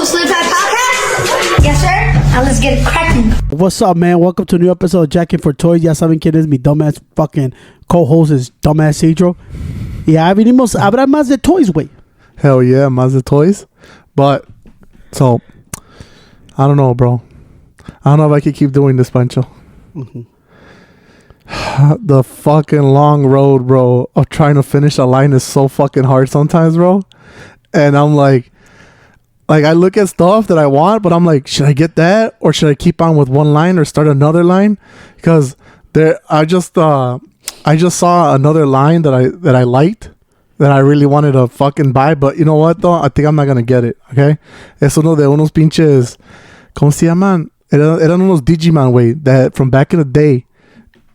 Sleep Time Podcast? Yes, sir. Now let's get it cracking. What's up, man? Welcome to a new episode of Jacking for Toys. Ya saben quién es mi dumbass fucking co-host is dumbass Cedro. Yeah, venimos a hablar más de Toys, güey. Hell yeah, más de Toys. But, so, I don't know, bro. I don't know if I can keep doing this, Pancho. Mm-hmm. The fucking long road, bro, of trying to finish a line is so fucking hard sometimes, bro. And I'm like I look at stuff that I want, but I'm like, should I get that or should I keep on with one line or start another line? Because I just saw another line that I liked, that I really wanted to fucking buy, but you know what though? I think I'm not gonna get it. Okay, es uno de unos pinches, ¿cómo se llaman? Eran unos Digimon, way that from back in the day.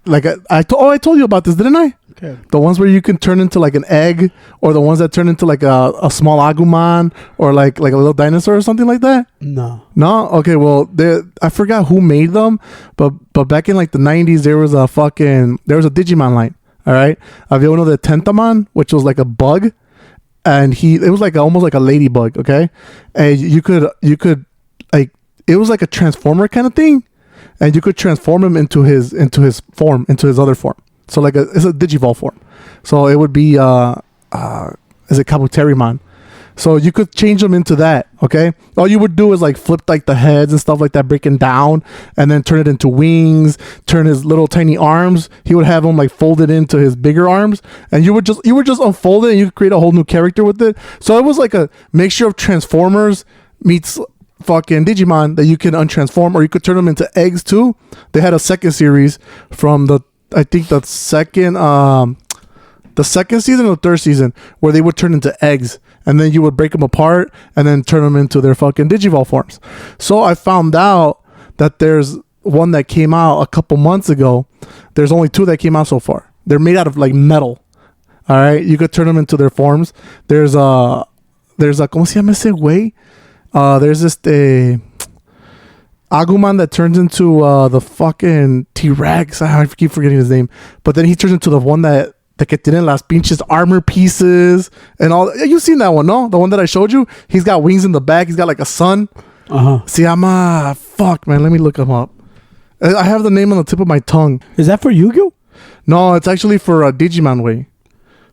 Like I told you about this, didn't I? Okay. The ones where you can turn into like an egg, or the ones that turn into like a small Agumon, or like a little dinosaur or something like that. No. Okay, well, I forgot who made them, but back in like the 90s, there was a Digimon line. All right, había uno de Tentamon, which was like a bug, and it was like almost like a ladybug. Okay, and you could like, it was like a transformer kind of thing. And you could transform him into his other form. So like it's a Digivolve form. So it would be is it Kabuterimon. So you could change them into that, okay? All you would do is like flip like the heads and stuff like that, breaking down, and then turn it into wings, turn his little tiny arms. He would have them like folded into his bigger arms, and you would just unfold it and you could create a whole new character with it. So it was like a mixture of Transformers meets fucking Digimon that you can untransform, or you could turn them into eggs too. They had a second series from the second season or third season where they would turn into eggs, and then you would break them apart and then turn them into their fucking Digivolve forms. So I found out that there's one that came out a couple months ago. There's only two that came out so far. They're made out of like metal. All right, you could turn them into their forms. There's a ¿cómo se llama ese güey? There's this Agumon that turns into the fucking T-Rex. I keep forgetting his name. But then he turns into the one that que tiene las pinches armor pieces and all. You've seen that one, no? The one that I showed you? He's got wings in the back. He's got like a sun. Uh-huh. Se llama... Fuck, man. Let me look him up. I have the name on the tip of my tongue. Is that for Yu-Gi-Oh? No, it's actually for Digimon way.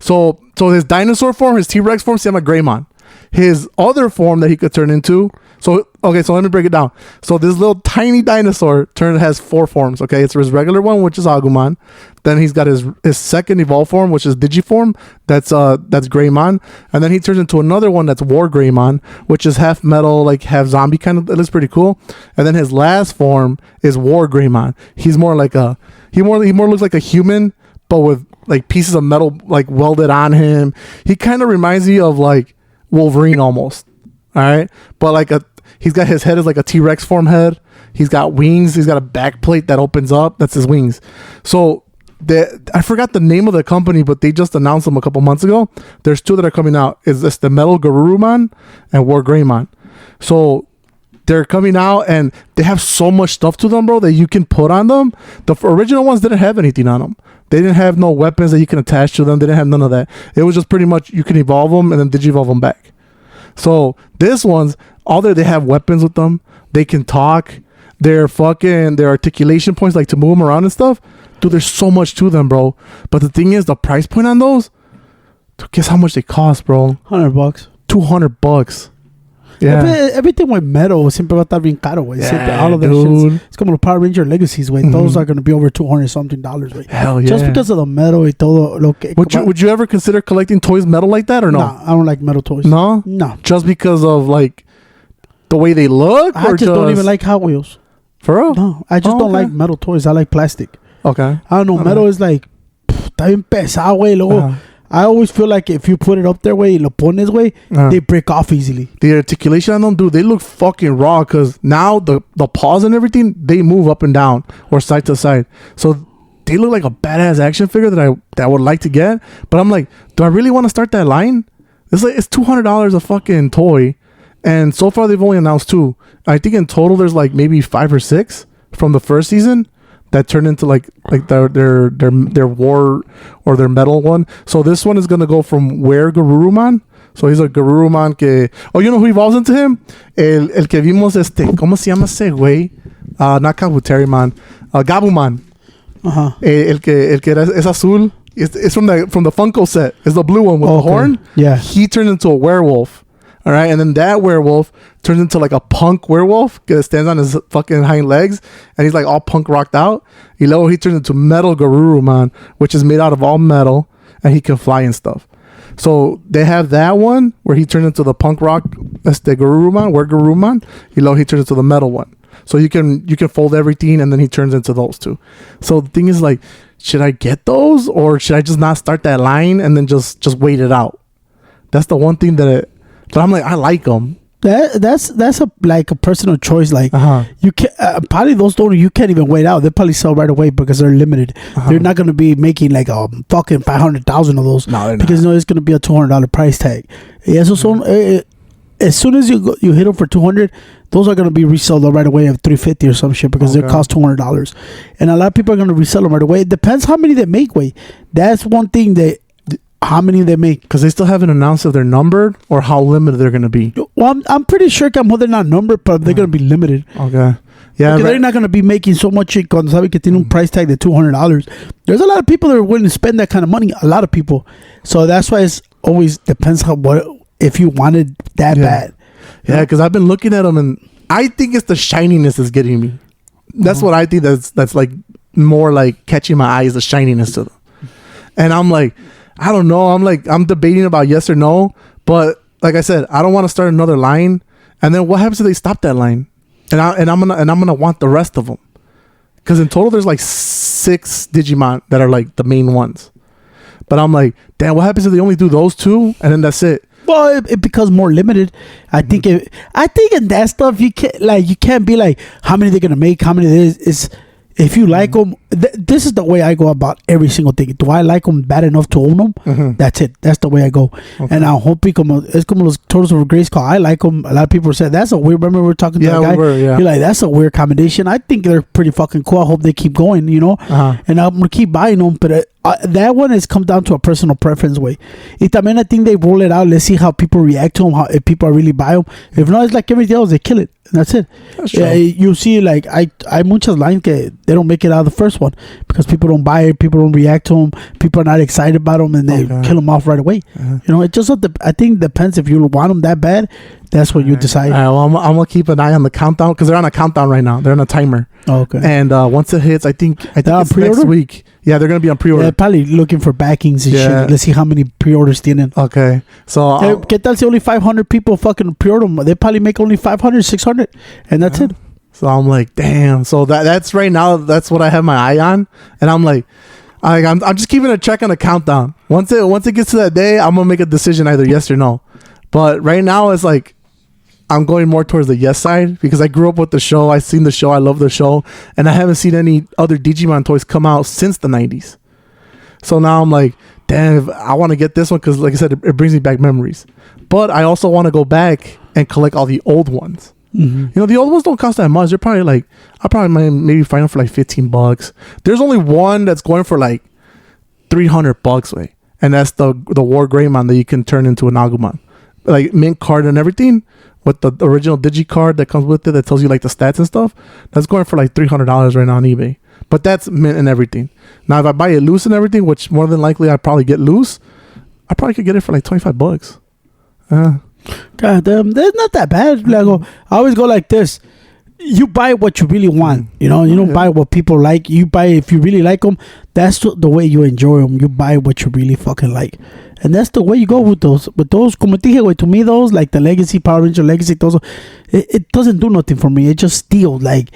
So his dinosaur form, his T-Rex form, se llama Greymon. His other form that he could turn into. So let me break it down. So this little tiny dinosaur has four forms. Okay, it's his regular one, which is Agumon. Then he's got his second evolved form, which is Digiform. That's Greymon. And then he turns into another one that's War Greymon, which is half metal, like half zombie kind of. It looks pretty cool. And then his last form is War Greymon. He's more like he more looks like a human, but with like pieces of metal like welded on him. He kind of reminds me of like Wolverine almost. All right, but like he's got his head is like a T-Rex form head. He's got wings. He's got a back plate that opens up. That's his wings. So I forgot the name of the company, but they just announced them a couple months ago. There's two that are coming out. Is this the Metal Garurumon and War Greymon? So they're coming out and they have so much stuff to them, bro, that you can put on them. The original ones didn't have anything on them. They didn't have no weapons that you can attach to them. They didn't have none of that. It was just pretty much you can evolve them and then digivolve them back. So this one's they have weapons with them. They can talk. Their articulation points, like to move them around and stuff. Dude, there's so much to them, bro. But the thing is, the price point on those, guess how much they cost, bro? $100. $200. Yeah. Everything with metal siempre va a estar bien caro, güey. Yeah, all of that dude. shit. It's como los Power Ranger Legacies, güey. Mm-hmm. Those are going to be over $200 something, güey. Hell yeah. Just because of the metal y todo lo que... Would you ever consider collecting toys metal like that or no? Nah, I don't like metal toys. No? No. Just because of like the way they look? I just don't even like Hot Wheels. For real? No, I just don't like metal toys. I like plastic. Okay. I don't know. Okay. Metal is like... Está bien pesado, güey. Luego... I always feel like if you put it up there, way, lo pones, way, they break off easily. The articulation on them, dude, they look fucking raw because now the paws and everything, they move up and down or side to side. So they look like a badass action figure that I would like to get. But I'm like, do I really want to start that line? It's $200 a fucking toy. And so far they've only announced two. I think in total there's like maybe 5 or 6 from the first season that turned into like their war or their metal one. So this one is gonna go from Were Garurumon So he's a Garuruman que... Oh, you know who evolves into him? El que vimos ¿cómo se llama ese güey? Not Kabuteri Man. Gabuman. Uh-huh. El que es azul. It's from the Funko set. It's the blue one with the horn. Yeah. He turns into a werewolf. All right. And then that werewolf turns into like a punk werewolf that stands on his fucking hind legs. And he's like all punk rocked out. Y luego he turns into Metal Garuruman, which is made out of all metal. And he can fly and stuff. So they have that one where he turns into the punk rock Garuruman, Garuruman. Y luego he turns into the metal one. So you can fold everything and then he turns into those two. So the thing is like, should I get those or should I just not start that line and then just wait it out? That's the one thing but I'm like, I like them. That's a like a personal choice. Like you can probably those don't you can't even wait out. They probably sell right away because they're limited. They're not gonna be making like a fucking 500,000 of those. No, because it's gonna be a $200 price tag. Yeah, so as soon as you hit them for 200, those are gonna be resold right away at 350 or some shit because they cost $200. And a lot of people are gonna resell them right away. It depends how many they make. That's one thing that. How many they make? Because they still haven't announced if they're numbered or how limited they're going to be. Well, I'm pretty sure they're not numbered, but they're going to be limited. Okay. Yeah. Because they're not going to be making so much shit cuando sabe que tiene un price tag de $200. There's a lot of people that are willing to spend that kind of money. A lot of people. So that's why it's always depends if you wanted that bad. Yeah, because I've been looking at them and I think it's the shininess that's getting me. That's what I think that's like more like catching my eye is the shininess to them. And I'm like, I don't know. I'm debating about yes or no. But like I said, I don't want to start another line. And then what happens if they stop that line? And I'm gonna want the rest of them. Because in total there's like 6 Digimon that are like the main ones. But I'm like, damn, what happens if they only do those 2 and then that's it? Well, it becomes more limited. I think in that stuff you can't be like how many they're gonna make, how many is. If you like them, this is the way I go about every single thing. Do I like them bad enough to own them? That's it. That's the way I go. Okay. And I hope es como los Toros of Grace call. I like them. A lot of people said that's a weird. Remember we were talking to that guy. You're like that's a weird combination. I think they're pretty fucking cool. I hope they keep going. And I'm gonna keep buying them. But that one has come down to a personal preference way. Y también I think they roll it out. Let's see how people react to them. If people really buy them. If not, it's like everything else. They kill it. And that's it. That's true. You see, like I muchas lines que they don't make it out of the first one because people don't buy it, people don't react to them, people are not excited about them, and they kill them off right away. It just I think depends if you want them that bad. That's what you decide. Well, I'm gonna keep an eye on the countdown because they're on a countdown right now. They're on a timer. Oh, okay. And once it hits, I think it's next week. Yeah, they're gonna be on pre-order. They're probably looking for backings and shit. Let's see how many pre-orders tienen. Okay. So ¿qué tal si only 500 people fucking pre-order them? They probably make only 500, 600, and that's it. So I'm like, damn. So that's right now. That's what I have my eye on, and I'm like, I'm just keeping a check on the countdown. Once it gets to that day, I'm gonna make a decision either yes or no. But right now, it's like I'm going more towards the yes side because I grew up with the show. I've seen the show. I love the show, and I haven't seen any other Digimon toys come out since the 90s. So now I'm like, damn, I want to get this one because, like I said, it brings me back memories. But I also want to go back and collect all the old ones. The old ones don't cost that much. They're probably like, I probably maybe find them for like $15. There's only one that's going for like $300, way, and that's the War Greymon that you can turn into an Agumon, like mint card and everything with the original Digi card that comes with it that tells you like the stats and stuff. That's going for like $300 right now on eBay. But that's mint and everything. Now if I buy it loose and everything, which more than likely I probably get loose, I probably could get it for like $25. God damn, that's not that bad. Like, I always go like this. You buy what you really want. You don't buy what people like. You buy if you really like them. That's the way you enjoy them. You buy what you really fucking like, and that's the way you go with those. With those, como te dije, to me, those like the Legacy, Power Ranger Legacy, those, it doesn't do nothing for me. It just steals. Like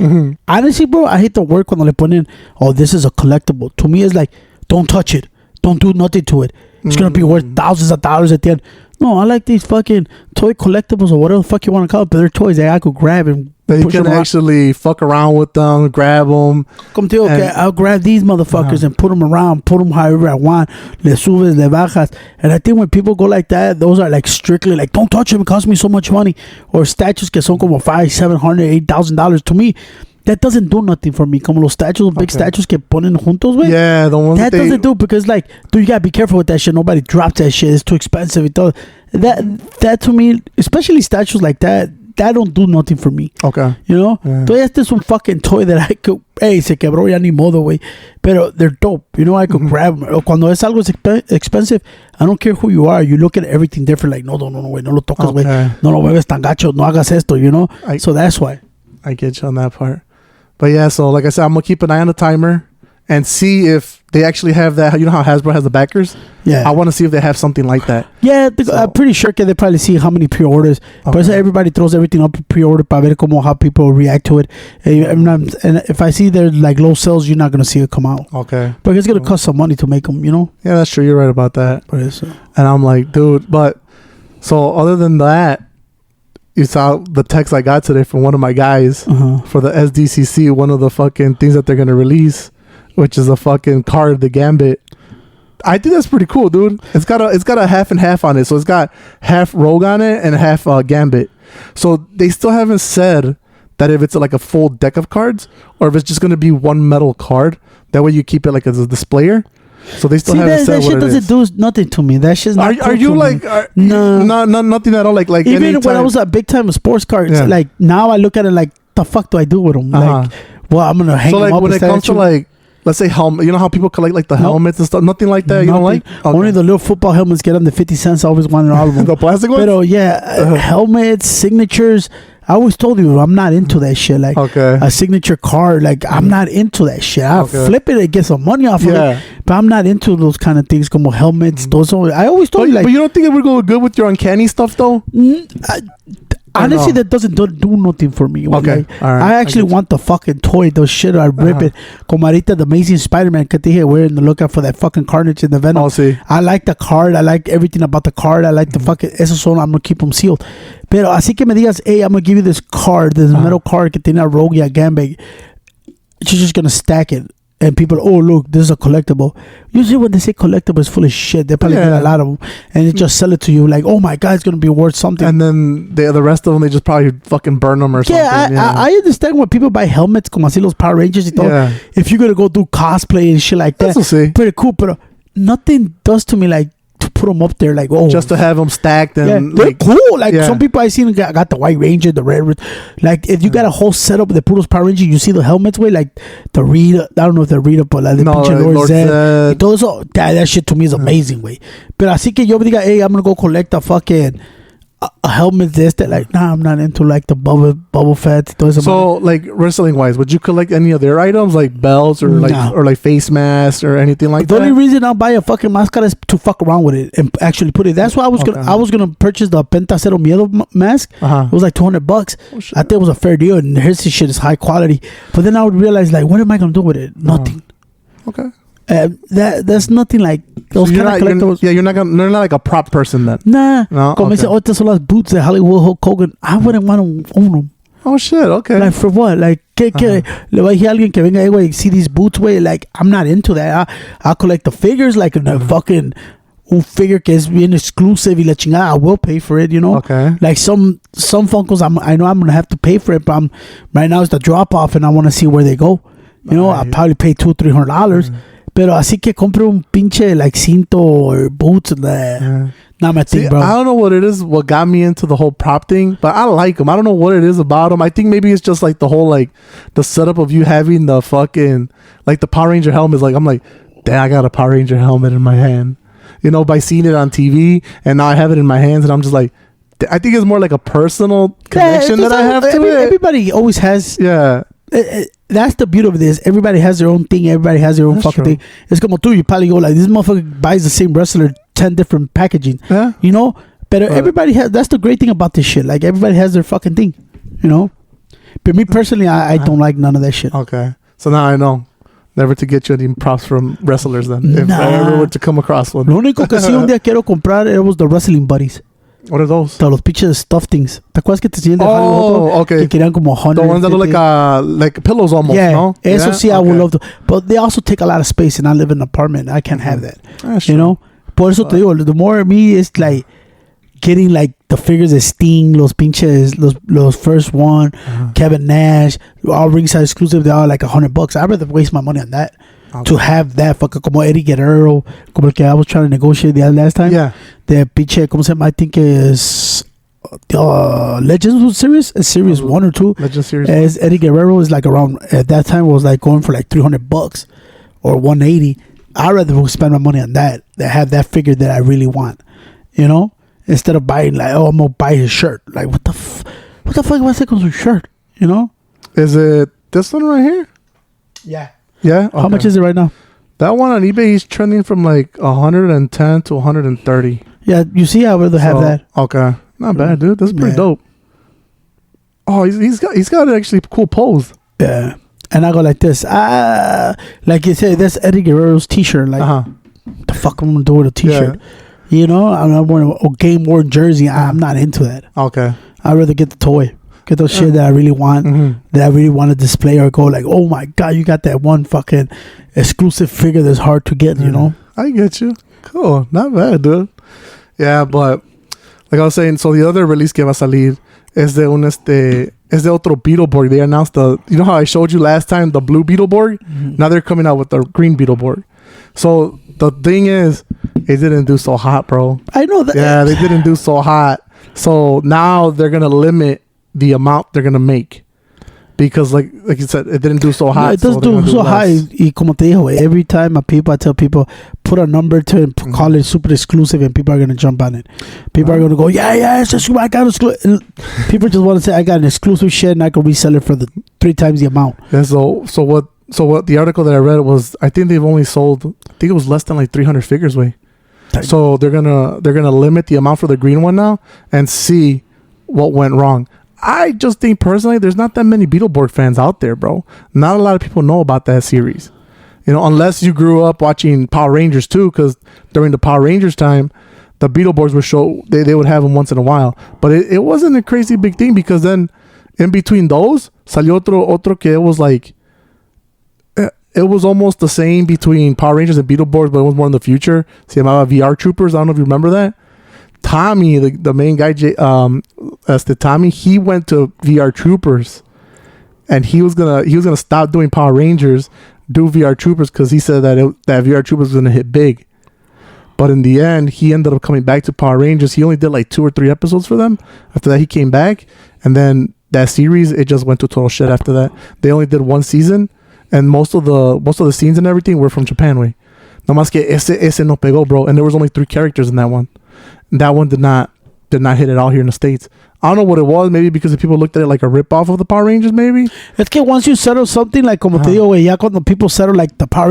honestly, bro, I hate the word when they put in, oh, this is a collectible. To me, it's like, don't touch it. Don't do nothing to it. It's gonna be worth thousands of dollars at the end. No, I like these fucking toy collectibles or whatever the fuck you want to call it, but they're toys that I could grab and you can actually fuck around with them, grab them. Come to okay, I'll grab these motherfuckers and put them around, put them however I want. Le subes, le bajas. And I think when people go like that, those are like strictly like, don't touch them, it costs me so much money. Or statues que son como $500, $700, $8,000. To me, that doesn't do nothing for me. Como los statues, big statues que ponen juntos, güey. Yeah, the ones that doesn't do because like, dude, you gotta be careful with that shit. Nobody drops that shit. It's too expensive. that to me, especially statues like that don't do nothing for me. Okay. You know? Yeah. Todavía este es un fucking toy that I could, hey, se quebró ya ni modo, güey. Pero they're dope. You know, I could grab them. Cuando es algo expensive, I don't care who you are. You look at everything different. Like, no, güey, no lo tocas, güey. Okay. No lo mueves tan gacho. No hagas esto, you know? So that's why. I get you on that part. But yeah, so like I said, I'm going to keep an eye on the timer and see if they actually have that. You know how Hasbro has the backers? Yeah. I want to see if they have something like that. Yeah, I'm pretty sure que they probably see how many pre-orders. Okay. But everybody throws everything up pre-order para ver how people react to it. And if I see there's like low sales, you're not going to see it come out. Okay. But it's going to cost some money to make them, you know? Yeah, that's true. You're right about that. But it's, And I'm like, dude, but so other than that, you saw the text I got today from one of my guys for the SDCC, one of the fucking things that they're going to release, which is a fucking card, the Gambit. I think that's pretty cool, dude. It's got a half and half on it. So it's got half Rogue on it and half Gambit. So they still haven't said that if it's like a full deck of cards or if it's just going to be one metal card. That way you keep it like as a displayer. So they still haven't said that shit doesn't do nothing to me. That shit's not. Are you like no, nothing at all? Like even when I was a big time of sports cards, like now I look at it like the fuck do I do with them? Like, well, I'm gonna hang them up. So like when it comes to like, let's say helmet, you know how people collect like the helmets and stuff. Nothing like that. You don't like? Okay. Only the little football helmets get on the 50 cents. I always wanted all of them. The plastic ones. But yeah, helmets, signatures. I always told you I'm not into that shit. Like a signature card, like I'm not into that shit. I flip it and get some money off of it, but I'm not into those kind of things. Como helmets, those. I always told you, like, but you don't think it would go good with your uncanny stuff though? Honestly, that doesn't do nothing for me. Okay, like, I actually want the fucking toy. Those shit, I rip it. Como ahorita the Amazing Spider-Man, que te dije, we're in the lookout for that fucking Carnage and the Venom. Oh, sí. I like the card. I like everything about the card. I like the fucking. Esos son. I'm gonna keep them sealed. Pero así que me digas, hey, I'm gonna give you this card, this metal card que tiene a Rogue y a Gambit. You're just gonna stack it. And people, oh look, this is a collectible. Usually when they say collectible, it's full of shit. They probably get a lot of them, and they just sell it to you like, oh my god, it's gonna be worth something. And then the rest of them, they just probably fucking burn them or something. I understand when people buy helmets, como así los Power Rangers y todo. Yeah. If you're gonna go do cosplay and shit like that, pretty cool. But nothing does to me like to put them up there like, oh, just to have them stacked and they're like, cool. Like some people I seen got the White Ranger, the Red. Like if you got a whole setup of the puros Power Ranger, you see the helmets way like the Rita. I don't know if they're Rita, but like the pinche Lord Zed. That shit to me is amazing, way. But así que yo diga, hey, I'm gonna go collect a fucking a helmet like, nah, I'm not into like the bubble fats. So like wrestling wise, would you collect any of their items like belts or like face masks or anything like that? The only reason I'll buy a fucking mascara is to fuck around with it and actually put it. That's why I was gonna purchase the Penta Cero Miedo mask. It was like $200. Oh, I think it was a fair deal, and his shit is high quality. But then I would realize like, what am I gonna do with it? Nothing. Okay. That's nothing like those kind of collectibles. You're not like a prop person then. Nah. No. Como dice, estas son las boots de Hollywood Hulk Hogan. I wouldn't want to own them. Oh shit. Okay. Like for what? Like que le voy a decir a alguien que venga ahí, güey, see these boots, güey. Like I'm not into that. I'll collect the figures, like the fucking un figure que es bien exclusive y la chingada. I will pay for it, you know. Okay. Like some Funkos, I know I'm gonna have to pay for it, but right now it's the drop off, and I want to see where they go. You know, I'll probably pay $200-$300. Pero así que compre un pinche like cinto or boots, not my thing, bro. I don't know what it is, what got me into the whole prop thing, but I like them. I don't know what it is about them. I think maybe it's just like the whole like the setup of you having the fucking like the Power Ranger helmet. Like I'm like, damn, I got a Power Ranger helmet in my hand. You know, by seeing it on TV, and now I have it in my hands, and I'm just like, I think it's more like a personal connection that I have to it. Everybody always has. Yeah. That's the beauty of this. Everybody has their own thing. Everybody has their own fucking thing. It's como tú. You probably go like, this motherfucker buys the same wrestler 10 different packaging. Yeah. You know? But everybody has. That's the great thing about this shit. Like everybody has their fucking thing. You know? But me personally, I don't like none of that shit. Okay. So now I know never to get you any props from wrestlers then. If I ever were to come across one. Lo único que sí un día quiero comprar it was the wrestling buddies. What are those? Los pinches stuff things. ¿Te acuerdas que te enseñé de okay. Que querían como 100. The ones that look like pillows almost, no? Eso sí, I would love to. But they also take a lot of space, and I live in an apartment. I can't have that. You know? Por eso te digo, the more me is like getting like the figures of Sting, los pinches, los first one, Kevin Nash, all ringside exclusive, they're all like $100. I'd rather waste my money on that. to have that fucking como Eddie Guerrero, como el que I was trying to negotiate the last time. Yeah. The pinche, ¿cómo se llama? I think is Legends series, series 1 or 2. Legends series. As Eddie Guerrero is like around at that time was like going for like $300 or 180. I'd rather spend my money on that than have that figure that I really want, you know, instead of buying like, oh, I'm gonna buy his shirt. Like what the fuck am I saying with his shirt? You know? Is it this one right here? Yeah. Yeah. How much is it right now? That one on eBay, he's trending from like 110 to 130. Yeah, you see, I'd rather have that. Okay, not bad, dude. That's pretty dope. Oh, he's got an actually cool pose. Yeah, and I go like this. Like you said, that's Eddie Guerrero's T-shirt. Like, the fuck I'm gonna do with a T-shirt? Yeah. You know, I'm not wearing a game worn jersey. I'm not into that. Okay, I'd rather get the toy. Get those shit that I really want, that I really want to display or go like, oh my god, you got that one fucking exclusive figure that's hard to get, you know? I get you. Cool, not bad, dude. Yeah, but like I was saying, so the other release que va a salir es de otro Beetleborg. They announced you know how I showed you last time the blue Beetleborg? Now they're coming out with the green Beetleborg. So the thing is, it didn't do so hot, bro. I know that. Yeah, they didn't do so hot. So now they're gonna limit the amount they're gonna make because like you said, it didn't do so hot. No, it does do so hot. Y como te dijo, every time I tell people put a number to it, call it super exclusive, and people are gonna jump on it. People are gonna go, yeah, it's just I got exclusive. People just want to say I got an exclusive shit and I can resell it for the 3 times the amount. Yeah. So what the article that I read was, I think they've only sold, I think it was less than like 300 figures. So they're gonna limit the amount for the green one now and see what went wrong. I just think personally, there's not that many Beetleborg fans out there, bro. Not a lot of people know about that series, you know, unless you grew up watching Power Rangers too. Because during the Power Rangers time, the Beetleborgs would show, they would have them once in a while, but it wasn't a crazy big thing because then in between those salió otro que it was like, it was almost the same between Power Rangers and Beetleborgs, but it was more in the future. Se llamaba VR Troopers. I don't know if you remember that. Tommy, the main guy, Tommy, he went to VR Troopers, and he was gonna stop doing Power Rangers, do VR Troopers, because he said that VR Troopers was gonna hit big. But in the end, he ended up coming back to Power Rangers. He only did like 2 or 3 episodes for them. After that, he came back, and then that series, it just went to total shit. After that, they only did 1 season, and most of the scenes and everything were from Japan, way. No más que ese no pegó, bro. And there was only 3 characters in that one. That one did not hit it all here in the States. I don't know what it was. Maybe because the people looked at it like a ripoff of the Power Rangers. Maybe it's que once you settle something like como te digo, ya cuando people settle like the Power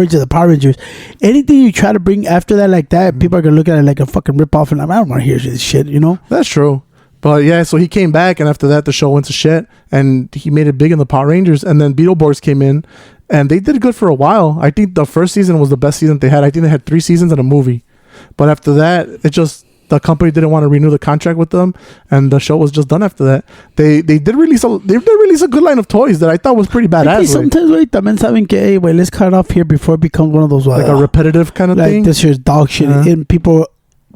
Rangers, anything you try to bring after that like that, people are gonna look at it like a fucking ripoff, and I don't want to hear this shit. You know, that's true. But yeah, so he came back, and after that, the show went to shit, and he made it big in the Power Rangers, and then Beetleborgs came in, and they did good for a while. I think the first season was the best season they had. I think they had 3 seasons and a movie, but after that, the company didn't want to renew the contract with them, and the show was just done after that. They did release a good line of toys that I thought was pretty badass. Sometimes, wait, también saben que, hey, wait, let's cut it off here before it becomes one of those like a repetitive kind of like thing. Like this year's dog shit, and people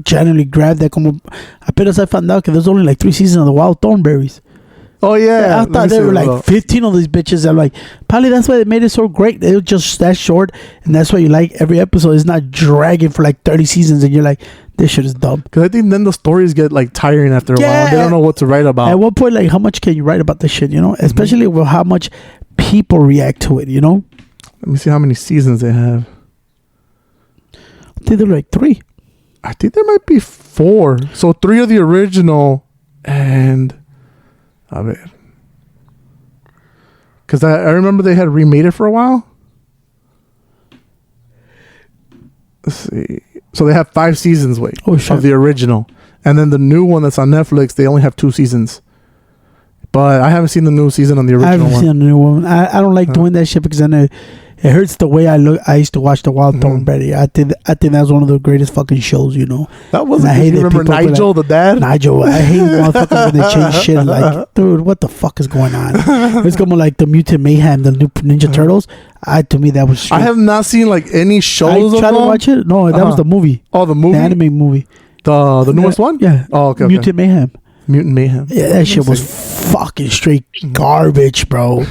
generally grab that. Como apenas I found out that there's only like 3 seasons of the Wild Thornberries. Oh yeah, I thought there were like 15 of these bitches. I'm like, probably that's why they made it so great. It was just that short, and that's why you like every episode. It's not dragging for like 30 seasons, and you're like, this shit is dumb. Because I think then the stories get like tiring after a while. They don't know what to write about. At one point, like, how much can you write about this shit? You know, especially with how much people react to it. You know. Let me see how many seasons they have. I think they're like 3. I think there might be 4. So 3 of the original, and a ver. Because I remember they had remade it for a while. Let's see. So they have 5 seasons of the original. And then the new one that's on Netflix, they only have 2 seasons. But I haven't seen the new season on the original one. I haven't seen the new one. I don't like doing that shit because I know it hurts the way I look. I used to watch the Wild Thornberry. I think that's one of the greatest fucking shows, you know. That wasn't. I hate it. Remember Nigel, the dad? Nigel. I hate motherfuckers when they change shit. Like, dude, what the fuck is going on? It's going like the Mutant Mayhem, the new Ninja Turtles. To me, that was straight. I have not seen like any shows. I tried to watch it. No, that was the movie. Oh, the movie, the anime movie, the newest one. Yeah. Oh, okay. Mutant Mayhem. Mutant Mayhem. Yeah, that shit was fucking straight garbage, bro.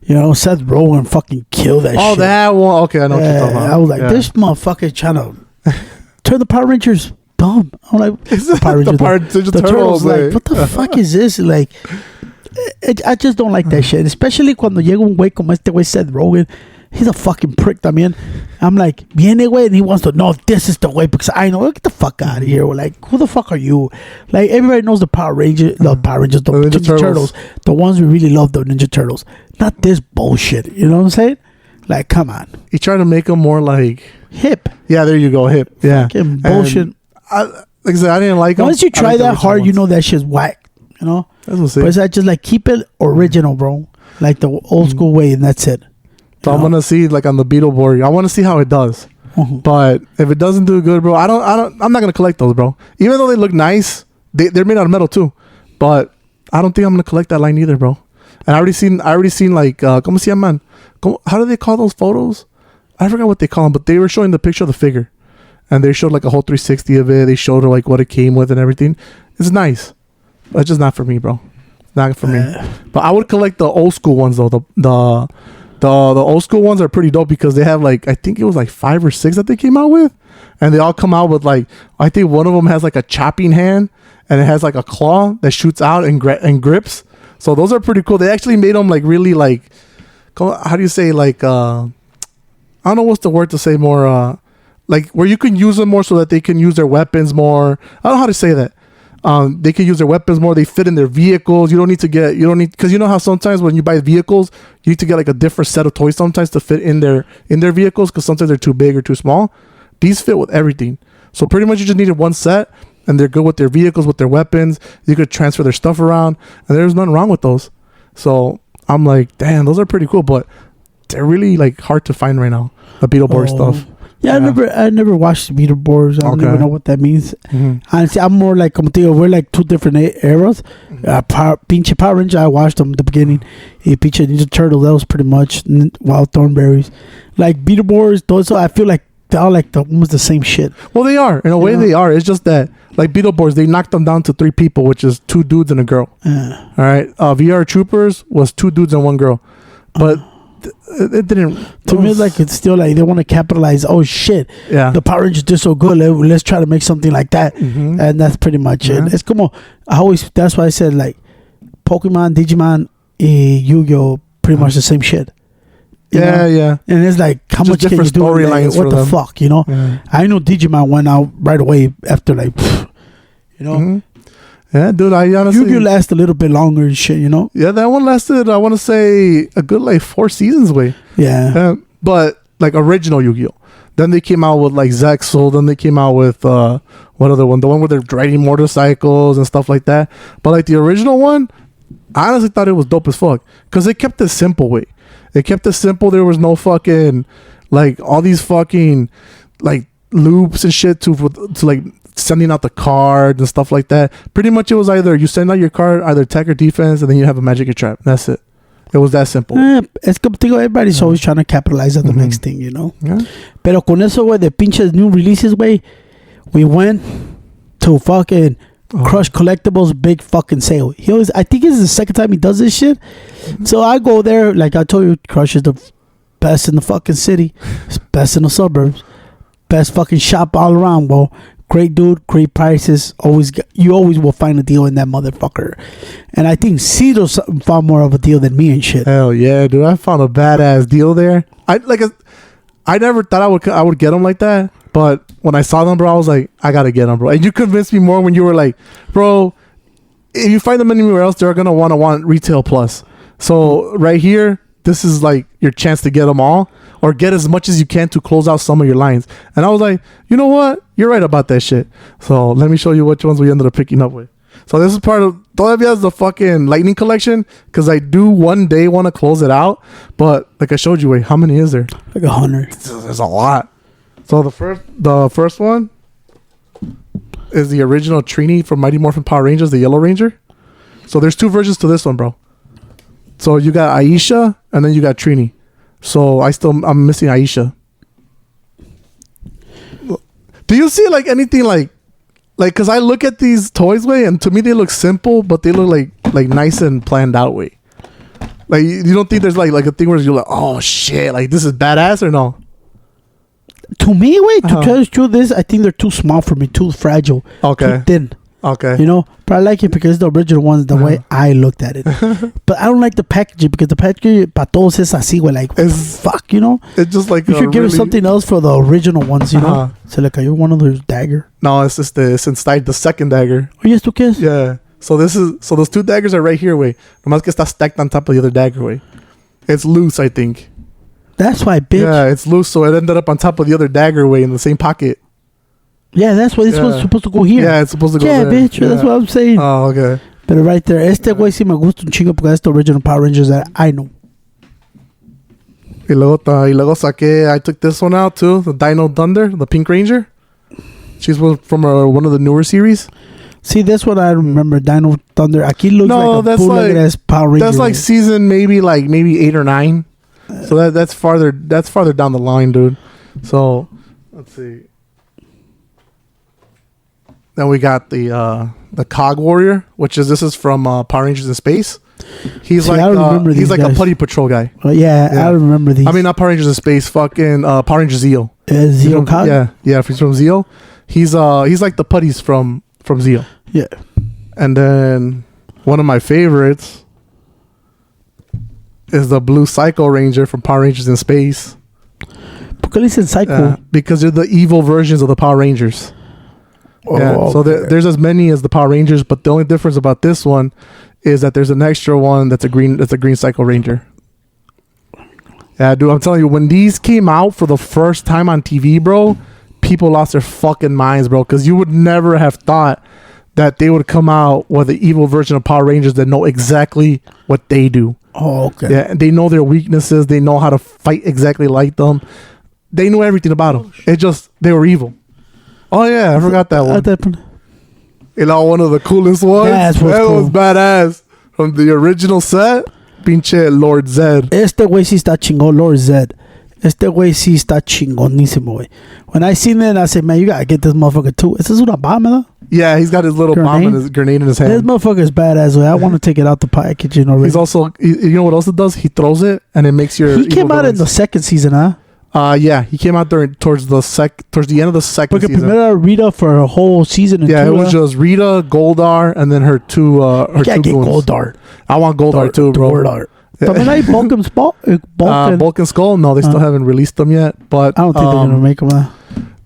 You know, Seth Rogen fucking killed that shit. Oh, that one. Okay, I know what you're talking about. I was like, this motherfucker trying to turn the Power Rangers dumb. I'm like, the Power Rangers, the Turtles. Like, what the fuck is this? Like, I just don't like that shit. Especially cuando llega un güey como este güey Seth Rogen. He's a fucking prick también. I'm like, viene güey, and he wants to know this is the way because I know. Get the fuck out of here. We're like, who the fuck are you? Like, everybody knows the Power Rangers, the Ninja Turtles, the ones we really love, the Ninja Turtles. Not this bullshit. You know what I'm saying? Like, come on. He tried to make them more like hip. Yeah, there you go, hip. Yeah, fucking bullshit. Like I said, I didn't like. Once you try that hard, you know that shit's whack. You know. That's what I'm but I just like keep it original, bro. Like the old school way, and that's it. So I'm gonna see like on the Beetleborg. I want to see how it does. But if it doesn't do good, bro, I'm not gonna collect those, bro. Even though they look nice, they're made out of metal too. But I don't think I'm gonna collect that line either, bro. And I already seen like ¿cómo se llaman? How do they call those photos? I forgot what they call them, but they were showing the picture of the figure, and they showed like a whole 360 of it. They showed her like what it came with and everything. It's nice, but it's just not for me, bro. Not for me. But I would collect the old school ones though. The old school ones are pretty dope because they have like, I think it was like 5 or 6 that they came out with, and they all come out with like, I think one of them has like a chopping hand and it has like a claw that shoots out and grips. So those are pretty cool. They actually made them like really like, how do you say, like I don't know what's the word to say more, like where you can use them more so that they can use their weapons more. I don't know how to say that. They can use their weapons more. They fit in their vehicles. You don't need because you know how sometimes when you buy vehicles, you need to get like a different set of toys sometimes to fit in their vehicles because sometimes they're too big or too small. These fit with everything. So pretty much you just needed one set, and they're good with their vehicles, with their weapons. You could transfer their stuff around, and there's nothing wrong with those. So I'm like, damn, those are pretty cool, but they're really like hard to find right now. The Beetleborg stuff. Yeah, I never watched Beetleborgs. I don't even know what that means. Honestly, I'm more like, como te digo, we're like two different eras. Pinche Power Ranger, I watched them at the beginning. Pinche Ninja Turtle, that was pretty much Wild Thornberries. Like Beetleborgs, those, I feel like they're all like almost the same shit. Well, they are. In a way, they are. It's just that, like Beetleborgs, they knocked them down to 3 people, which is 2 dudes and a girl. All right. VR Troopers was 2 dudes and 1 girl. But it didn't. To me, like it's still like they want to capitalize. Oh shit! Yeah, the Power Rangers did so good. Let's try to make something like that, and that's pretty much it. It's como I always. That's why I said like Pokemon, Digimon, Yu-Gi-Oh, pretty much the same shit. Yeah. And it's like how just much can you different do? Storylines. Like, what the fuck, you know? Yeah. I know Digimon went out right away after like, you know. Yeah, dude, I honestly... Yu-Gi-Oh! Last a little bit longer and shit, you know? Yeah, that one lasted, I want to say, a good, like, 4 seasons way. Yeah. But, like, original Yu-Gi-Oh! Then they came out with, like, Zexal. Then they came out with, what other one? The one where they're riding motorcycles and stuff like that. But, like, the original one, I honestly thought it was dope as fuck. Because they kept it simple way. They kept it simple. There was no fucking, like, all these fucking, like, loops and shit to like, sending out the card and stuff like that. Pretty much it was either you send out your card, either attack or defense, and then you have a magic or trap. That's it. It was that simple. Es como te digo, everybody's always trying to capitalize on the next thing, you know? Yeah. Pero con eso, güey, de pinches new releases, güey, we went to fucking Crush Collectibles big fucking sale. I think it's the second time he does this shit. So I go there, like I told you, Crush is the best in the fucking city. It's best in the suburbs. Best fucking shop all around, bro. Great dude, great prices. You always will find a deal in that motherfucker. And I think Cito's found more of a deal than me and shit. Hell yeah, dude! I found a badass deal there. I never thought I would get them like that, but when I saw them, bro, I was like, I gotta get them, bro. And you convinced me more when you were like, bro, if you find them anywhere else, they're gonna want retail plus. So right here, this is like your chance to get them all. Or get as much as you can to close out some of your lines. And I was like, you know what? You're right about that shit. So let me show you which ones we ended up picking up with. So this is part of Todavía has the fucking lightning collection because I do one day want to close it out. But like I showed you, wait, how many is there? Like 100. There's a lot. So the first one is the original Trini from Mighty Morphin Power Rangers, the Yellow Ranger. So there's 2 versions to this one, bro. So you got Aisha and then you got Trini. So I'm missing Aisha. Do you see like anything like because I look at these toys way and to me they look simple, but they look like nice and planned out way. Like, you don't think there's like a thing where you're like, oh shit, like this is badass or no? To me, to tell you the truth, I think they're too small for me, too fragile, Okay. too thin. Okay. You know, but I like it because the original one's the way I looked at it. But I don't like the packaging because the packaging para todos es así, güey. Like, fuck, you know? It's just like you should give it something else for the original ones, you know? So like, you're one of those dagger. No, it's just it's inside the second dagger. Oh, yes, tú qué es? Yeah. So those two daggers are right here, way. Nomás que está stacked on top of the other dagger, way. It's loose, I think. That's why, bitch. Yeah, it's loose, so it ended up on top of the other dagger, way, in the same pocket. Yeah, that's why this was supposed to go here. Yeah, it's supposed to go there. there. Bitch, that's what I'm saying. Oh, okay. But right there, güey sí me gusta un chingo porque es the original Power Rangers that I know. Y luego saqué, I took this one out too, the Dino Thunder, the Pink Ranger. She's from one of the newer series. See, that's what I remember, Dino Thunder. Aquí looks like a bootleg Power Ranger. That's like season maybe 8 or 9. So that's farther down the line, dude. So let's see. Then we got the Cog Warrior, this is from Power Rangers in Space. He's like a Putty Patrol guy. Oh, yeah, I remember these. I mean, not Power Rangers in Space, fucking Power Rangers Zeo. Zeo Cog? Yeah, he's from Zeo. He's like the putties from Zeo. Yeah. And then one of my favorites is the Blue Psycho Ranger from Power Rangers in Space. ¿Por qué le dicen Psycho? Because they're the evil versions of the Power Rangers. Yeah, so there's as many as the Power Rangers, but the only difference about this one is that there's an extra one that's a green Psycho Ranger. Yeah, dude, I'm telling you, when these came out for the first time on TV, bro, people lost their fucking minds, bro, because you would never have thought that they would come out with the evil version of Power Rangers that know exactly what they do. Oh, okay. Yeah, and they know their weaknesses. They know how to fight exactly like them. They knew everything about them. It just, they were evil. Oh, yeah, I forgot that one. One of the coolest ones. That was badass. From the original set, pinche Lord Zed. Este güey sí está chingón, Lord Zed. Este güey sí está chingonísimo, güey. When I seen it, I said, man, you gotta get this motherfucker too. Is this una bomb, though? Yeah, he's got his little grenade in his hand. This motherfucker is badass, way. I want to take it out the packaging already. He's also, you know what else it does? He throws it and it makes your. He came out in the second season, huh? Yeah, he came out towards the end of the second season. Primero Rita for a whole season. Yeah, it was just Rita, Goldar, and then her two. You can't get Goldar. I want Goldar too, bro. Goldar. También hay Bulk and Skull. No, they still haven't released them yet. But I don't think they're gonna make them.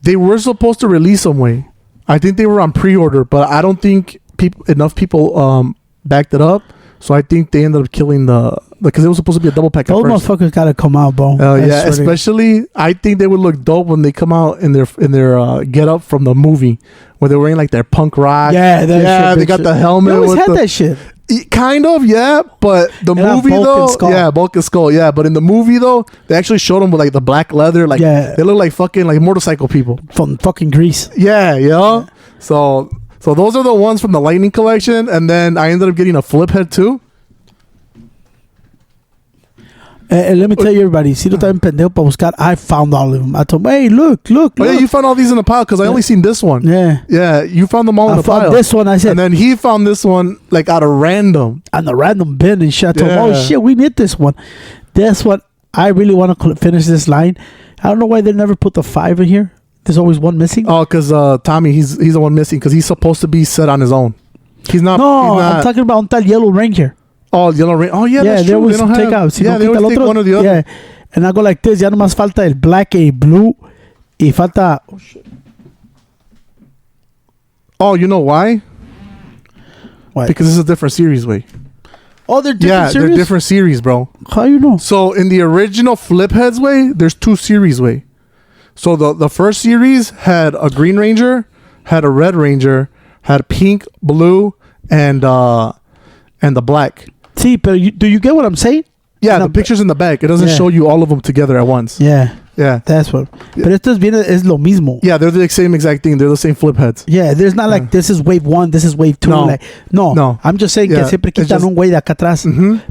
They were supposed to release them. Way, I think they were on pre-order, but I don't think enough people backed it up. So I think they ended up killing because it was supposed to be a double pack. Those motherfuckers gotta come out, bro. Yeah, especially I think they would look dope when they come out in their get up from the movie where they're wearing like their punk rock. Yeah, they got the helmet. They always had that shit. Kind of, yeah, but the movie though, Bulk and Skull, yeah, but in the movie though, they actually showed them with like the black leather, like they look like fucking like motorcycle people from fucking Greece. Yeah. So those are the ones from the Lightning collection, and then I ended up getting a flip head too. Let me tell you, everybody, si lo también pendejo para buscar, I found all of them. I told him, hey, look. Oh, yeah, you found all these in a pile because I only seen this one. Yeah, you found them all in a pile. I found this one, I said. And then he found this one like out of random. On the random bin and shit. I told him, oh, shit, we need this one. That's what I really want to finish this line. I don't know why they never put the 5 in here. There's always one missing. Oh, because Tommy, he's the one missing because he's supposed to be set on his own. He's not. No, I'm talking about un tal Yellow Ranger. Oh, Yellow Ranger. Oh, yeah, that's they true. always take out. Yeah, they always take one or the other. Yeah, and I go like this. Ya nomás falta el black y blue. Y falta... Oh, shit. Oh, you know why? Why? Because this is a different series, way. Oh, they're different series? They're different series, bro. How you know? So, in the original Flip Heads, way, there's 2 series, way. So, the first series had a Green Ranger, had a Red Ranger, had pink, blue, and the black. See, but do you get what I'm saying? Yeah, the picture's in the back. It doesn't show you all of them together at once. Yeah. Yeah. That's what. But esto es lo mismo. Yeah, they're the same exact thing. They're the same flip heads. Yeah, there's not like this is wave 1, this is wave 2. No. I'm just saying que siempre quitan un güey de acá atrás.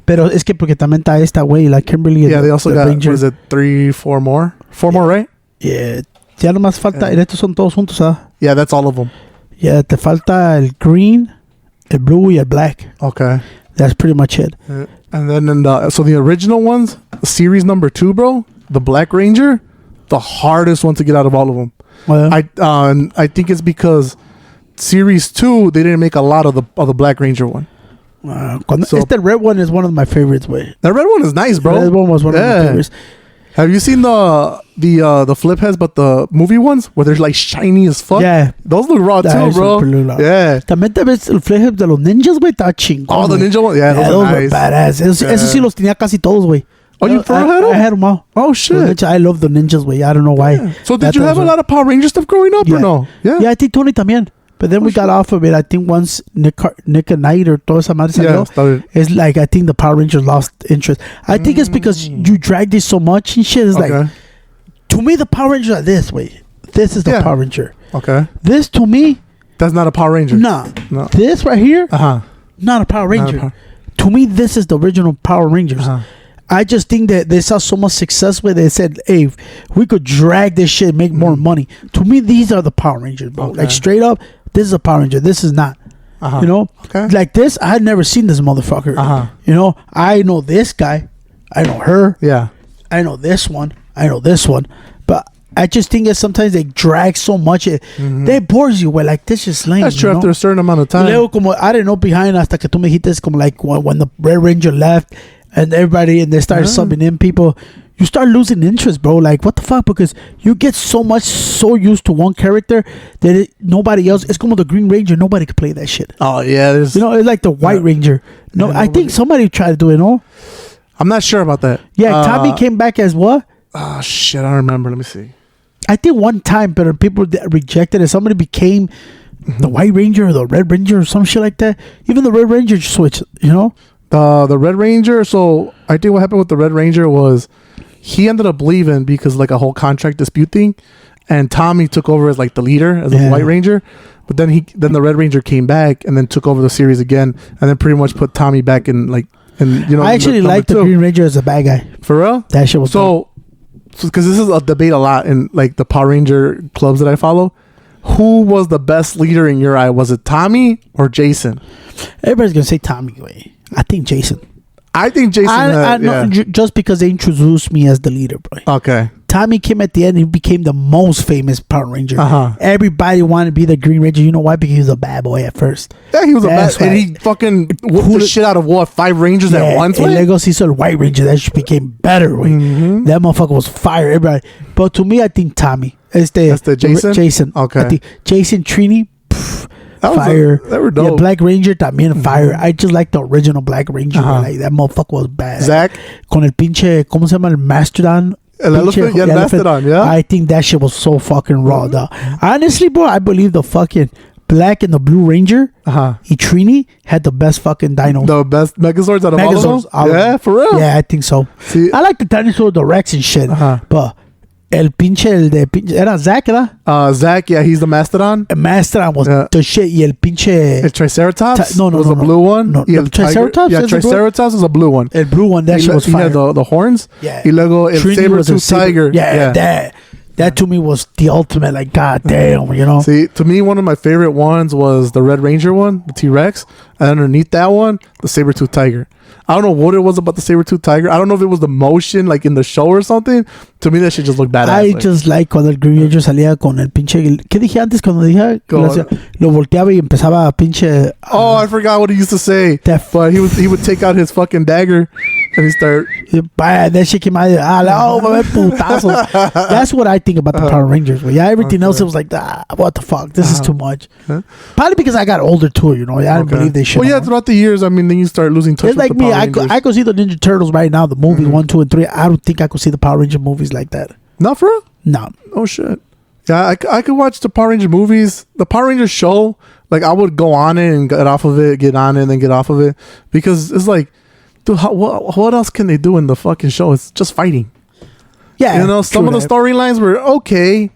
Pero es que porque también está esta güey, like Kimberly. Yeah, they also got, Ranger. What is it, 4 more? 4 more, right? Yeah. Ya nomás falta, estos son todos juntos, ¿ah? Yeah, that's all of them. Yeah, te falta el green, el blue y el black. Okay. That's pretty much it. And then the original ones, series number 2, bro, the Black Ranger, the hardest one to get out of all of them. Well, I think it's because series 2 they didn't make a lot of the Black Ranger one. the red one is one of my favorites, way. The red one is nice, bro. The red one was one of my favorites. Have you seen the flip heads, but the movie ones where they're like shiny as fuck? Yeah. Those look raw too, bro. Yeah. También te ves el flip de los ninjas, güey, está chingón. Oh, the ninja one? Yeah, those those are were nice. badass. Esos sí los tenía casi todos, güey. Oh, you for real had them? I had them all. Oh, shit. I love the ninjas, way. I don't know why. Yeah. So did you have a lot of Power Ranger stuff growing up or no? Yeah, I think Tony también. But then we got off of it. I think once Nick at Night or toda esa madre salió, it's like I think the Power Rangers lost interest. I think it's because you dragged it so much and shit. It's like, to me, the Power Rangers are this way. This is the Power Ranger. Okay. This, to me... That's not a Power Ranger. No. This right here, not a Power Ranger. To me, this is the original Power Rangers. I just think that they saw so much success with it. They said, hey, if we could drag this shit and make more money. To me, these are the Power Rangers, bro. Like, straight up, this is a Power Ranger. This is not. You know? Like this, I had never seen this motherfucker. You know? I know this guy. I know her. Yeah. I know this one. I know this one. But I just think that sometimes they drag so much. They bores you. Well, like, this is lame. That's true, after a certain amount of time. Luego, como, I didn't know behind hasta que tú me dijiste, como like when the Red Ranger left and everybody, and they started subbing in people, you start losing interest, bro. Like, what the fuck? Because you get so used to one character that nobody else. It's como the Green Ranger. Nobody could play that shit. Oh, yeah. You know, it's like the White Ranger. No, I think somebody tried to do it, no? I'm not sure about that. Yeah, Tommy came back as what? Oh, shit. I don't remember. Let me see. I think one time, but people rejected it. Somebody became the White Ranger or the Red Ranger or some shit like that. Even the Red Ranger switched, you know? The Red Ranger, so I think what happened with the Red Ranger was he ended up leaving because like a whole contract dispute thing, and Tommy took over as like the leader as the White Ranger, but then the Red Ranger came back and then took over the series again, and then pretty much put Tommy back in like, and you know, I actually like the Green Ranger as a bad guy. For real? That shit was so because this is a debate a lot in like the Power Ranger clubs that I follow. Who was the best leader in your eye? Was it Tommy or Jason? Everybody's gonna say Tommy, way. I think Jason. I think Jason. Just because they introduced me as the leader, bro. Okay. Tommy came at the end. He became the most famous Power Ranger. Everybody wanted to be the Green Ranger. You know why? Because he was a bad boy at first. Yeah, he was a bad boy. And he fucking whooped the shit out of what, 5 Rangers at once? And Legos, he saw the White Ranger. That shit became better. That motherfucker was fire. Everybody. But to me, I think Tommy. That's the Jason? Jason. Okay. I think Jason, Trini, fire. They were dope. Yeah, Black Ranger también fire. I just like the original Black Ranger. Like, that motherfucker was bad. Zach? Con el pinche, ¿cómo se llama? El Mastodon. El elephant, Mastodon, yeah. I think that shit was so fucking raw, dog. Honestly, bro, I believe the fucking Black and the Blue Ranger, Trini, had the best fucking dinos. The best Megazords out of all of them? Yeah, for real? Yeah, I think so. See, I like the dinosaur, the Rex and shit. But el de pinche, era Zach, ¿verdad? Zach, yeah, he's the Mastodon. Mastodon was the shit. Y el pinche... El Triceratops no, was a blue one. No, the Triceratops? Yeah, Triceratops was a blue one. El blue one, that shit was fire. He had the horns. Yeah. Y luego el saber-tooth tiger. Yeah, that to me was the ultimate, like, god damn, you know? See, to me, one of my favorite ones was the Red Ranger one, the T-Rex. And underneath that one, the saber-tooth tiger. I don't know what it was about the saber-tooth tiger. I don't know if it was the motion, like in the show or something. To me, that shit just looked badass. I just like cuando el Green Ranger salía con el pinche... ¿Qué dije antes cuando dije? Lo volteaba y empezaba a pinche... Oh, I forgot what he used to say. But he would take out his fucking dagger and he start... That shit came out. Putazos. That's what I think about the Power Rangers. Yeah, everything else, it was like, what the fuck? This is too much. Probably because I got older too, you know? I didn't believe they shit. Well, yeah, throughout the years, I mean, then you start losing touch with the Power Rangers. It's like me. I could see the Ninja Turtles right now, the movie 1, 2, and 3. I don't think I could see the Power Ranger movies like that. Not for real? No. Oh, shit. Yeah, I could watch the Power Ranger movies. The Power Ranger show, like, I would go on it and get off of it, get on it, and then get off of it. Because it's like, dude, what else can they do in the fucking show? It's just fighting. Yeah. You know, some of the storylines were okay.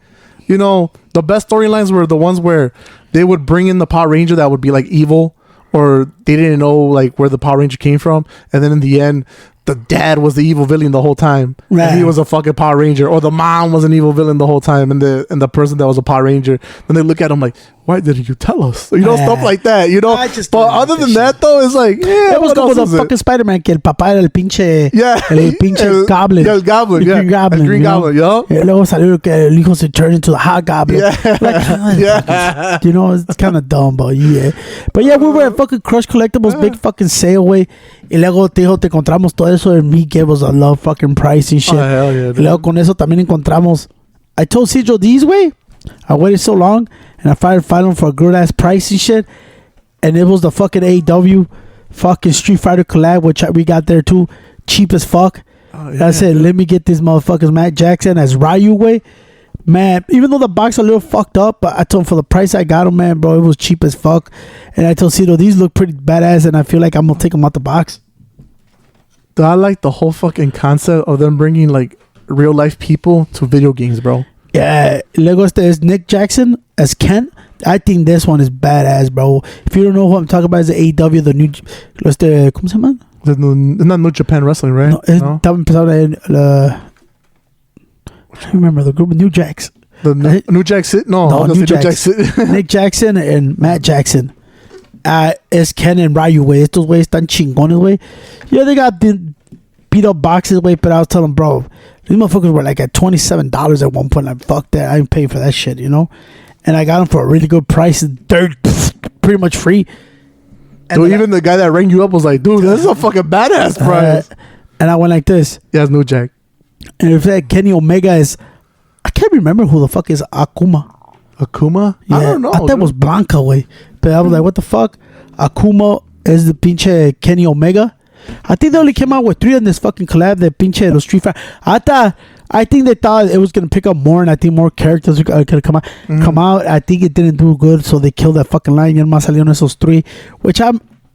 You know, the best storylines were the ones where they would bring in the Power Ranger that would be, like, evil. Or they didn't know like where the Power Ranger came from, and then in the end, the dad was the evil villain the whole time. Right. And he was a fucking Power Ranger, or the mom was an evil villain the whole time, and the person that was a Power Ranger. Then they look at him like, why didn't you tell us? You know, stuff like that. You know, but other than that, though, it's like, yeah, it was como the fucking Spider-Man que el papá era el pinche, el pinche Goblin, el Goblin, Green Goblin, el Green Goblin, yo. Y luego salió que el hijo se turned into the Hot Goblin. Like, you know, it's kind of dumb, but yeah, we were at fucking Crush Collectibles, big fucking sale, way. Y luego te encontramos todo eso, and me gave us a low fucking price and shit. Hell yeah, y luego con eso también encontramos. I told Cedro these way. I waited so long, and I finally found them for a good ass price and shit. And it was the fucking AEW fucking Street Fighter collab, which we got there too, cheap as fuck. I said, let me get this motherfuckers Matt Jackson as Ryu way. Man, even though the box a little fucked up, but I told him for the price I got them, man, bro, it was cheap as fuck. And I told Cito, these look pretty badass, and I feel like I'm gonna take them out the box. I like the whole fucking concept of them bringing like real life people to video games, bro. Yeah, luego is Nick Jackson as Kent. I think this one is badass, bro. If you don't know who I'm talking about, is the AEW, the new, ¿cómo se llama? It's not New Japan Wrestling, right? No, estaba empezando I don't remember the group of New Jacks. The New Jack City? No, New Jacks. Nick Jackson and Matt Jackson. Es Ken and Ryu, güey. Estos güeyes están chingones, güey. Yeah, they got beat up boxes, güey, but I was telling them, bro, these motherfuckers were like at $27 at one point. Like, fuck that. I ain't paying for that shit, you know? And I got them for a really good price. They're pretty much free. And dude, even the guy that rang you up was like, dude, this is a fucking badass price. And I went like this. Yeah, it's New Jack. And if that Kenny Omega is, I can't remember who the fuck is Akuma. Akuma? Yeah, I don't know. I thought it was Blanca, way. But I was like, what the fuck? Akuma is the pinche Kenny Omega. I think they only came out with 3 on this fucking collab. The pinche los Street Fighter. I think they thought it was gonna pick up more, and I think more characters are gonna come out. Come out. I think it didn't do good, so they killed that fucking line. Y más salieron esos 3, which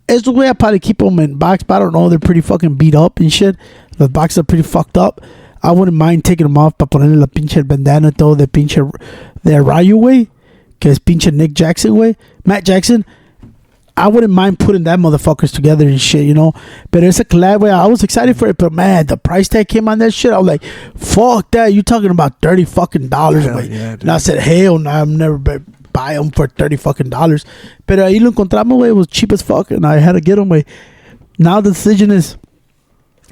it's the way I probably keep them in box, but I don't know. They're pretty fucking beat up and shit. The boxes are pretty fucked up. I wouldn't mind taking them off para ponerle la pinche bandana todo de pinche de Ryu, güey, que es pinche Nick Jackson, güey, Matt Jackson. I wouldn't mind putting that motherfuckers together and shit, you know. But it's a collab, güey. I was excited for it, but man, the price tag came on that shit. I was like, fuck that. You talking about $30 fucking güey? Yeah, and I said, hell no, I'm never buy them for $30 fucking. But ahí lo encontramos, güey. It was cheap as fuck, and I had to get them, güey. Now the decision is,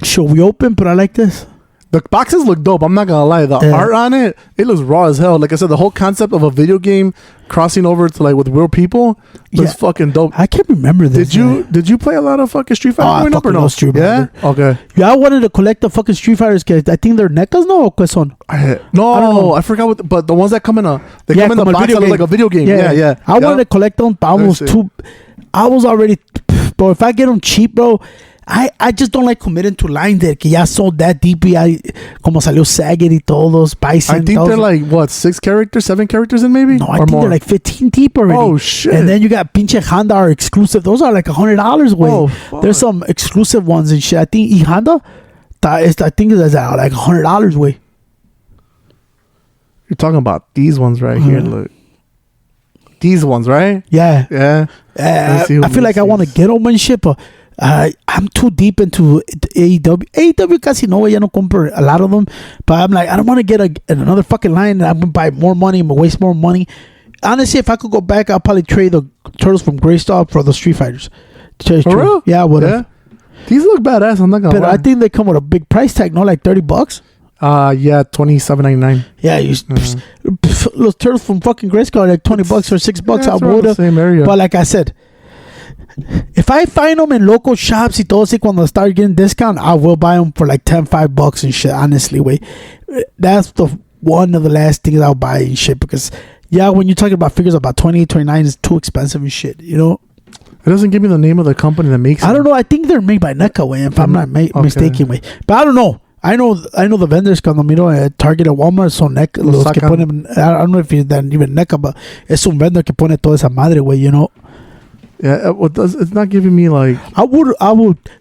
should we open? But I like this. The boxes look dope. I'm not gonna lie. The art on it looks raw as hell. Like I said, the whole concept of a video game crossing over to like with real people looks fucking dope. I can't remember this. Did you play a lot of fucking Street Fighter growing up or no? Street Fighter. Yeah. Okay. Yeah, I wanted to collect the fucking Street Fighters. I think they're NECAs, no, o qué son? No, I forgot what. But the ones that come in the box that look like a video game. Yeah. I wanted to collect them. But I was already, bro. If I get them cheap, bro. I just don't like committing to lines that que ya so that deep y como salió Saget y todos Bison. I think they're like what 7 characters in maybe. No, I think they're like 15 deep already. Oh shit! And then you got pinche Honda are exclusive. Those are like $100 way. Oh, there's some exclusive ones and shit. I think Honda, I think that's like $100 way. You're talking about these ones right here. Look, these ones, right? Yeah. I feel like I want to get them and shit, but. I'm too deep into AEW. AEW casi no, ya no compro a lot of them. But I'm like, I don't want to get another fucking line and I'm going to buy more money and waste more money. Honestly, if I could go back, I'll probably trade the Turtles from Greystone for the Street Fighters. For real? Yeah, I would have. Yeah. These look badass. I'm not going to lie. But I think they come with a big price tag, no? Like $30? Yeah, $27.99. Yeah, those Turtles from fucking Greystone are like $20 or $6. I would have. Same area. But like I said, if I find them in local shops y todo así cuando I start getting discount, I will buy them for like $5 and shit. Honestly, wait, that's one of the last things I'll buy and shit because when you're talking about figures about 28, 29 is too expensive and shit, you know. It doesn't give me the name of the company that makes it. I don't know. I think they're made by NECA, way, if I'm not mistaken, way. But I don't know. I know the vendors cuando miro at Target or Walmart son NECA. Los que ponen, I don't know if it's even NECA, but es un vendor que pone toda esa madre, way, you know. Yeah, it's not giving me like... I would,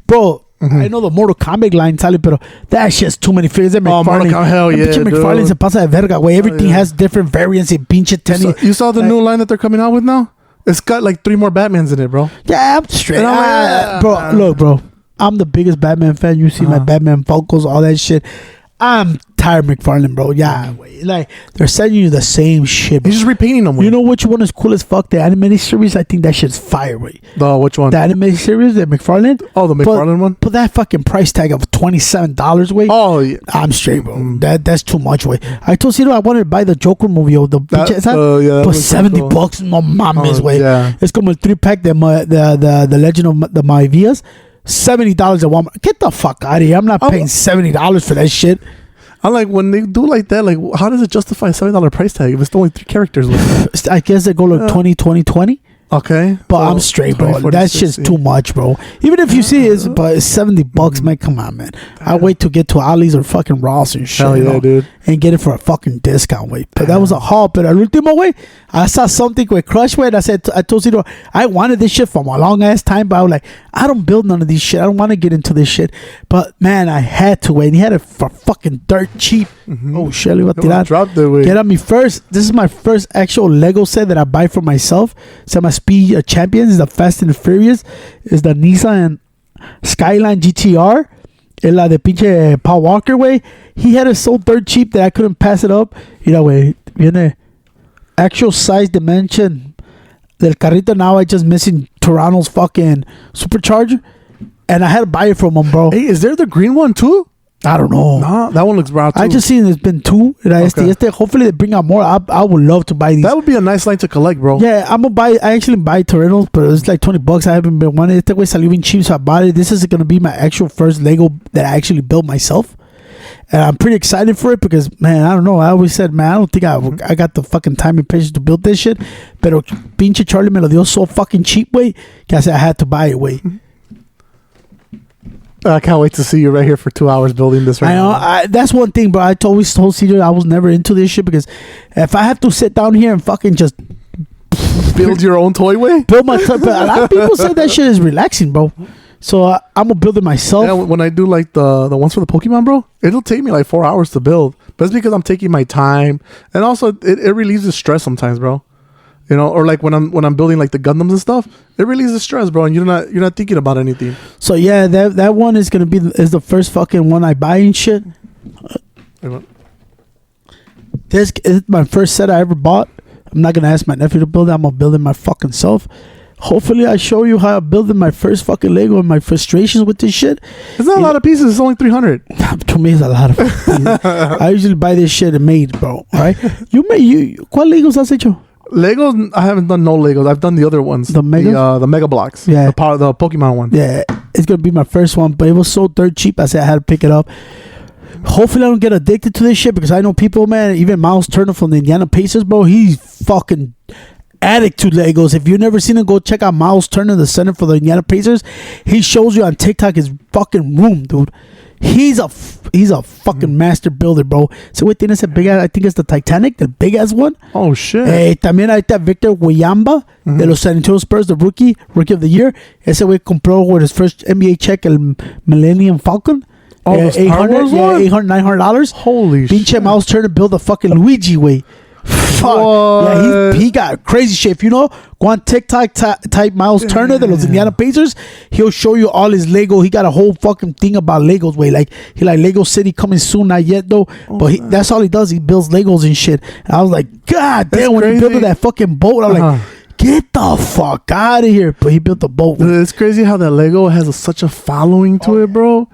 bro. I know the Mortal Kombat line sale, pero that shit's too many figures. Mortal Kombat, hell yeah, dude. McFarlane se pasa de verga, güey. Everything has different variants in pinche tennis. You saw the new line that they're coming out with now? It's got like 3 more Batmans in it, bro. Yeah, I'm straight. Bro, look, bro. I'm the biggest Batman fan. You see my Batman Funkos, all that shit. I'm tired of McFarlane, bro. Yeah, like they're sending you the same shit. Bro. He's just repainting them. You know which one is cool as fuck? The animated series. I think that shit's fire. Wait. Which one? The animated series, the McFarlane. Oh, the McFarlane one. But that fucking price tag of $27. Wait. Oh, yeah. I'm straight, bro. That's too much. Wait. I told Cito I wanted to buy the Joker movie. Or the but $70 bucks. No mames. Wait. Yeah. It's como el 3-pack. The Legend of the Mavias. $70 at Walmart. Get the fuck out of here. I'm not paying $70 for that shit. I'm like, when they do like that, like, how does it justify a $7 price tag if it's only 3 characters? I guess they go like 20. Okay, but I'm straight, bro. That shit's too much, bro. Even if you see it, but it's $70, man. Come on, man. I wait to get to Ali's or fucking Ross and shit. Hell yeah, dude. And get it for a fucking discount, wait. But that was a haul. But al último, way, I saw something with Crush, way. I told Cito, I wanted this shit for a long ass time, but I was like, I don't build none of these shit. I don't want to get into this shit. But man, I had to, wait. And he had it for fucking dirt cheap. Oh shit, dropped it, get on me first. This is my first actual Lego set that I buy for myself. So my Speed Champions is the Fast and Furious. Is the Nissan Skyline GTR. La de pinche Paul Walker, way. He had it so dirt cheap that I couldn't pass it up. You know, way. Viene actual size dimension del carrito. Now I just missing Toronto's fucking supercharger. And I had to buy it from him, bro. Hey, is there the green one too? I don't know. Nah, that one looks brown too. I just seen there's been 2. Hopefully they bring out more. I would love to buy these. That would be a nice line to collect, bro. Yeah, I'm gonna buy. I actually buy Toronto's, but it's like $20. I haven't been wanting. Este güey salió bien cheap, so I bought it. This is gonna be my actual first Lego that I actually built myself, and I'm pretty excited for it because, man, I don't know. I always said, man, I don't think I got the fucking time and patience to build this shit. Pero pinche Charlie me lo dio so fucking cheap, way. I said I had to buy it, way. I can't wait to see you right here for 2 hours building this right now. That's one thing, bro. I always told CJ I was never into this shit because if I have to sit down here and fucking just build your own toy way, build my toy. But a lot of people say that shit is relaxing, bro. So I'm gonna build it myself. Yeah, when I do like the ones for the Pokemon, bro, it'll take me like 4 hours to build. But it's because I'm taking my time, and also it relieves the stress sometimes, bro. You know, or like when I'm building like the Gundams and stuff, it relieves stress, bro, and you're not thinking about anything. So yeah, that one is gonna be the first fucking one I buy and shit. This is my first set I ever bought. I'm not gonna ask my nephew to build it. I'm gonna build it my fucking self. Hopefully, I show you how I'm building my first fucking Lego and my frustrations with this shit. It's not a lot of pieces. It's only 300. To me, it's a lot of pieces. I usually buy this shit made, bro. All right, ¿cuál Legos has hecho? Legos, I haven't done no Legos. I've done the other ones. The Mega Blocks. Yeah. The Pokemon one. Yeah. It's going to be my first one, but it was so dirt cheap. I said I had to pick it up. Hopefully I don't get addicted to this shit because I know people, man, even Miles Turner from the Indiana Pacers, bro, he's fucking addict to Legos. If you've never seen him, go check out Miles Turner, the center for the Indiana Pacers. He shows you on TikTok his fucking room, dude. He's a fucking master builder, bro. So wait, tienes a big ass, I think it's the Titanic, the big ass one. Oh shit. También ahí está Victor Wembanyama de los San Antonio Spurs, the rookie of the year. Ese güey compró with his first NBA check el Millennium Falcon. Oh, $800, $900. Holy shit. Pinche Miles Turner build a fucking Luigi way. Fuck. Yeah, he got crazy shit. If you know, go on TikTok, type Miles Turner de los Indiana Pacers. He'll show you all his Lego. He got a whole fucking thing about Legos, way. Like he like Lego City coming soon, not yet though. But that's all he does. He builds Legos and shit. And I was like, God damn, when he built that fucking boat, I was like, get the fuck out of here. But he built the boat. Dude, it's crazy how that Lego has such a following to it, bro.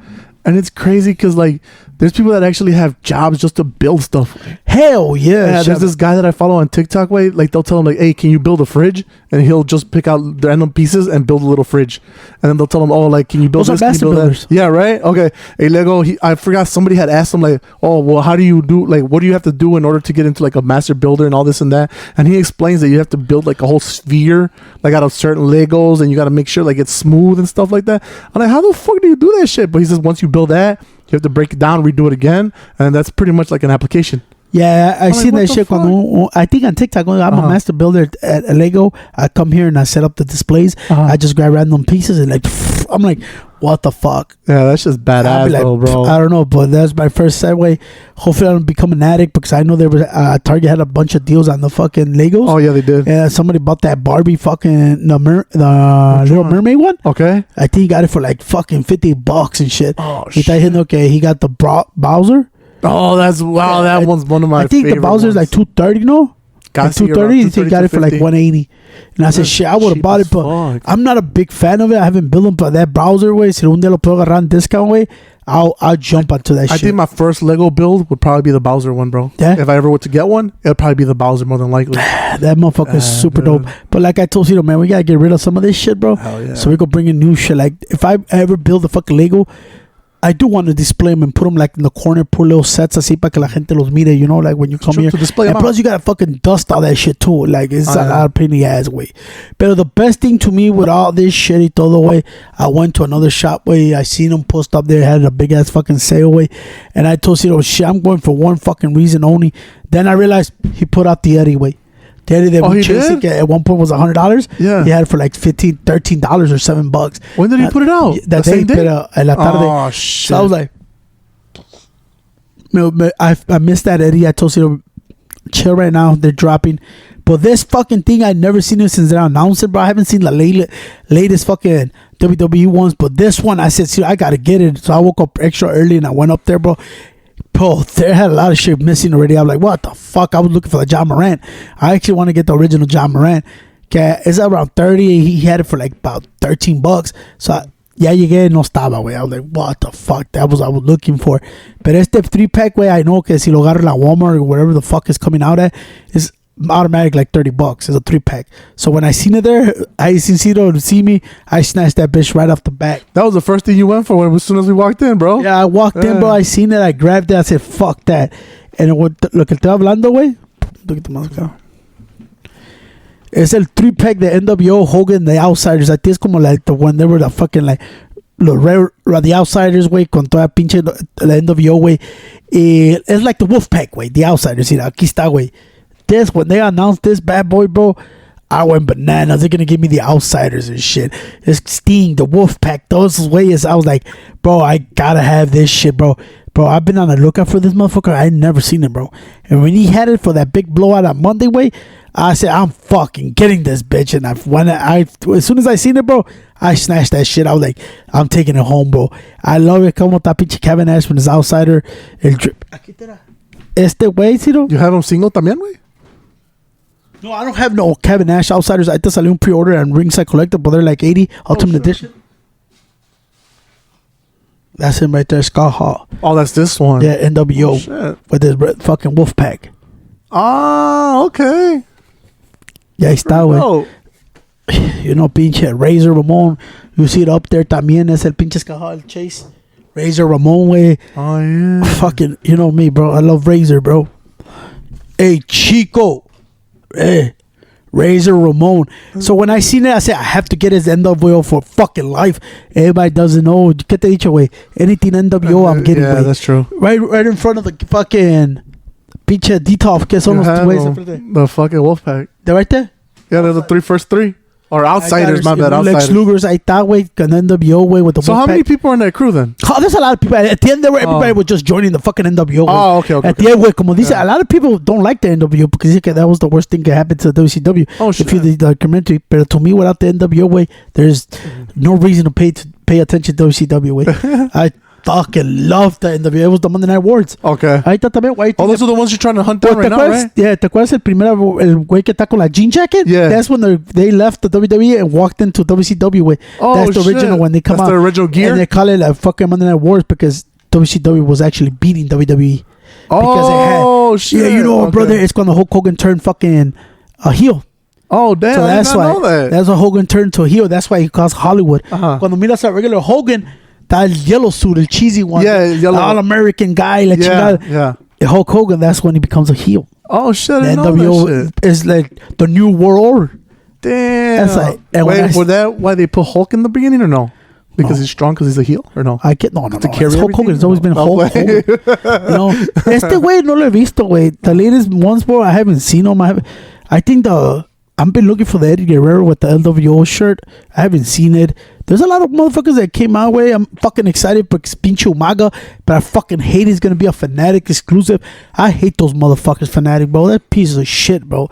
And it's crazy because like there's people that actually have jobs just to build stuff. Hell yeah. There's this guy that I follow on TikTok, way, like they'll tell him like, hey, can you build a fridge? And he'll just pick out random pieces and build a little fridge. And then they'll tell him, oh, like, can you build Those this? are master builders. Yeah, right? Okay. Hey, Lego, I forgot somebody had asked him like, oh, well, how do you do, like, what do you have to do in order to get into like a master builder and all this and that? And he explains that you have to build like a whole sphere, like out of certain Legos, and you got to make sure like it's smooth and stuff like that. I'm like, how the fuck do you do that shit? But he says once you build that, you have to break it down, redo it again, and that's pretty much like an application. Yeah, I I'm seen like, that what shit. the Cuando, I think on TikTok, I'm a master builder at Lego. I come here and I set up the displays. I just grab random pieces and like, I'm like, what the fuck? Yeah, that's just badass, Like, though, bro. I don't know, but that's my first segue. Hopefully, I don't become an addict because I know there was Target had a bunch of deals on the fucking Legos. Oh yeah, they did. Yeah, somebody bought that Barbie fucking the Little Mermaid one. Okay. I think he got it for like fucking $50 and shit. Oh He shit. thought he got the Bowser. Oh, that's wow. That one's one of my. I think the Bowser's like $230, no? Like $230. He got it for like $180. And I said, shit, I would have bought it, but I'm not a big fan of it. I haven't built them, but that Bowser way, si un día lo puedo agarrar en discount way, I'll jump onto that shit. I think my first Lego build would probably be the Bowser one, bro. Yeah? If I ever were to get one, it'll probably be the Bowser more than likely. That motherfucker is super dude. dope. But like I told you, man, we gotta get rid of some of this shit, bro. Hell yeah. So we go bring in new shit. Like if I ever build a fucking Lego, I do want to display them and put them like in the corner, put little sets así para que la gente los mire, you know, like when you come True, here. to display And them plus out. you gotta fucking dust all that shit too. Like it's a lot of pain in the ass, way. But the best thing to me with all this shit y todo, way, I went to another shop, way. I seen them post up there, had a big ass fucking sale, way. And I told Cito, shit, I'm going for one fucking reason only. Then I realized he put out the Eddie, way. The Eddie that we chased at one point was $100. Yeah. He had it for like $13 or $7. When did he put it out? That The day, same day? pero en la tarde. Oh shit! So I was like, I missed that Eddie. I told you, chill right now. They're dropping. But this fucking thing, I never seen it since they announced it, bro. I haven't seen the latest fucking WWE ones. But this one, I said, see, I gotta get it. So I woke up extra early and I went up there, bro. Bro, they had a lot of shit missing already. I'm like, what the fuck? I was looking for the John Morant. I actually want to get the original John Morant. Okay, it's around 30. He had it for like about $13. So ya llegué, no estaba, güey. I was like, what the fuck? That was what I was looking for. But este 3-pack, güey, I know que si lo agarro en la Walmart or whatever the fuck is coming out at, is automatic like $30. It's a 3-pack. So when I seen it there, I seen Cito to see me, I snatched that bitch right off the bat. That was the first thing you went for as soon as we walked in, bro. Yeah, I walked in, bro. I seen it. I grabbed it. I said, fuck that. And lo que estoy hablando, güey. Look at the música. Es el 3-pack de NWO, Hogan, The Outsiders. I think it's como like the one they were the fucking like the Outsiders, güey, con toda pinche la NWO, güey. It's like the Wolfpack, güey, The Outsiders. Mira, aquí está, güey. This, when they announced this bad boy, bro, I went bananas. They're gonna give me the Outsiders and shit. It's Sting, the Wolfpack, those ways. I was like, bro, I gotta have this shit, bro. Bro, I've been on the lookout for this motherfucker. I ain't never seen it, bro. And when he had it for that big blowout on Monday, way, I said, I'm fucking getting this bitch. And as soon as I seen it, bro, I snatched that shit. I was like, I'm taking it home, bro. I love it. Como está pinche Kevin Nash when his outsider. El drip. Este way, Ciro. You have them single también, güey? No, I don't have no Kevin Nash outsiders. I just salió un pre-order and Ringside Collector, but they're like 80 Ultimate Edition. That's him right there, Scott Hall. Oh, that's this one. Yeah, NWO shit. with his fucking Wolfpack. Ah, okay. Yeah, ahí está, güey. Oh, You know, pinche Razor Ramon. You see it up there también. Es el pinche Scott Hall, Chase. Razor Ramon, güey. oh yeah. Fucking, you know me, bro. I love Razor, bro. Hey, Chico. Hey, Razor Ramon. So when I seen it, I said, I have to get his NWO for fucking life. Everybody doesn't know. ¿Qué te he dicho, güey? Anything NWO, I'm getting, Yeah, güey. that's true. Right in front of the fucking pinche Detox. ¿Qué son You los have güeyes them, enfrente? the fucking Wolfpack. ¿De right there? Yeah, they're the first three. Or outsiders, my bad. Lex Outsiders. Luger's ahí está, güey, con NWO, güey, with the So how many people are in that crew then? Oh, there's a lot of people. At the end, everybody was just joining the fucking NWO. Oh, okay. At the end, güey, como dice, a lot of people don't like the NWO because that was the worst thing that happened to WCW. Oh, shit. If you the documentary, but to me, without the NWO, way, there's no reason to pay attention to WCW. Way. I fucking love the NWO. It was the Monday Night Wars. Okay. Ahí está también, güey. Oh, those are the ones you're trying to hunt down right now, right? Yeah, ¿te acuerdas el primero, el güey que está con la jean jacket? Yeah. That's when they left the WWE and walked into WCW, güey. Oh, That's the original shit. when they come That's out. the original gear? And they call it like fucking Monday Night Wars because WCW was actually beating WWE. Oh, shit. Yeah, you know, Okay. brother, it's when the Hulk Hogan turned fucking a heel. Oh, damn. So I that's did not why. know that. That's why Hogan turned to a heel. That's why he calls Hollywood. Uh-huh. Cuando miras a regular Hogan, that yellow suit, el cheesy one. Yeah, yellow. The all-American guy, la Yeah, chingada. yeah. Hulk Hogan, that's when he becomes a heel. Oh, shit. I The didn't know NWO that shit. is like the new world order. Damn. That's like- and when Wait, I- was that why they put Hulk in the beginning or no? Because he's strong, because he's a heel, or no? I get no. carry It's Hulk Hogan. It's always been Hulk Hogan. You know, este güey no lo he visto, güey. The latest ones, bro, I haven't seen them. I think I've been looking for the Eddie Guerrero with the LWO shirt. I haven't seen it. There's a lot of motherfuckers that came my way. I'm fucking excited for Pincho Umaga, but I fucking hate he's gonna be a Fanatic exclusive. I hate those motherfuckers, Fanatic, bro. That piece of shit, bro.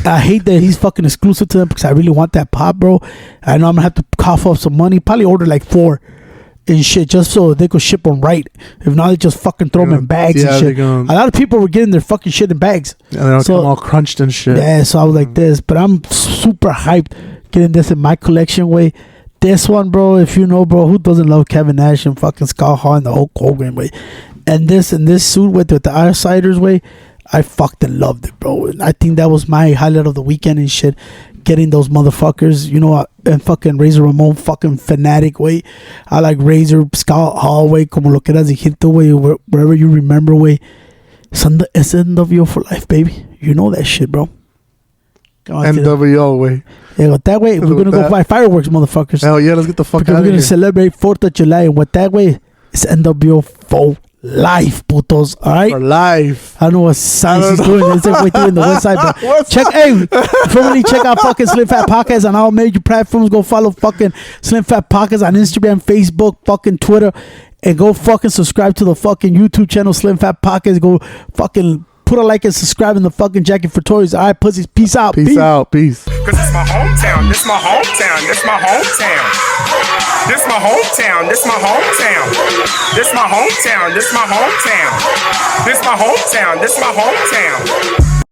I hate that he's fucking exclusive to them because I really want that pop, bro. I know I'm gonna have to cough up some money. Probably order like 4 and shit just so they could ship them right. If not, they just fucking throw them in bags and shit. A lot of people were getting their fucking shit in bags. Yeah, they don't come all crunched and shit. Yeah, so I was like this, but I'm super hyped getting this in my collection way. This one, bro, if you know, bro, who doesn't love Kevin Nash and fucking Scott Hall and the Hulk Hogan way? And this suit with the Outsiders way, I fucking loved it, bro. And I think that was my highlight of the weekend and shit. Getting those motherfuckers, you know, and fucking Razor Ramon fucking Fanatic way. I like Razor, Scott Hall way, como lo quieras decirte way, wherever you remember way. It's NWO for life, baby. You know that shit, bro. NWO way. Yeah, with that way, we're gonna go buy fireworks, motherfuckers. Hell yeah, let's get the fuck out of here. We're gonna celebrate 4th of July, and with that way, it's NWO for life, putos. All right, for life. I don't know what science is doing. It's way doing the west side, but check out fucking Slim Fat Podcast on all major platforms. Go follow fucking Slim Fat Podcast on Instagram, Facebook, fucking Twitter, and go fucking subscribe to the fucking YouTube channel Slim Fat Podcast. Go fucking put a like and subscribe in the fucking jacket for Toyz. All right, pussies. Peace out. Peace out. Peace. Cause it's my hometown. This my hometown. This my hometown. This my hometown. This my hometown. This my hometown. This my hometown. This my hometown. This my hometown.